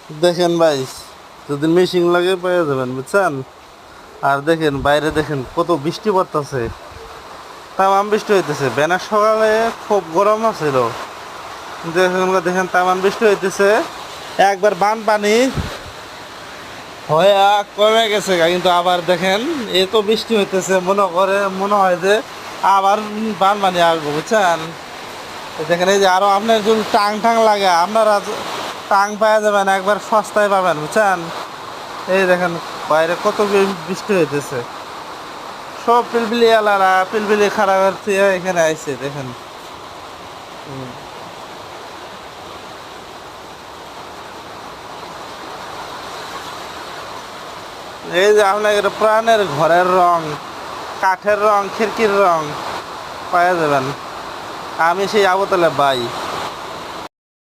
দেখেন ভাই, যদি মেশিন লাগে পেয়ে যাবেন বুঝছেন। আর দেখেন বাইরে দেখেন কত বৃষ্টি পড়তেছে, তামাম বৃষ্টি হইতেছে। বেনার সকালে খুব গরম আছিল, দেখেন দেখেন তামাম বৃষ্টি হইতেছে। একবার বানপানি হয়ে কমে গেছে কিন্তু আবার দেখেন এত বৃষ্টি হইতেছে, মনে হয় যে আবার বানপানি আসবো বুঝছেন। দেখেন এই যে আরো আপনার যদি টাং টাং লাগে আপনারা টাং পাওয়া যাবেন, একবার সস্তায় পাবেন বুঝছেন। এই দেখেন বাইরে কত বৃষ্টি হইতেছে, সব পিলপিলি আলারা পিলপিলি খারাপ এখানে আইছে দেখেন। এই যে আপনার প্রাণের ঘরের রং, কাঠের রং, খিড়কির রং পাওয়া যাবেন। আমি সেই আবতলে বাই।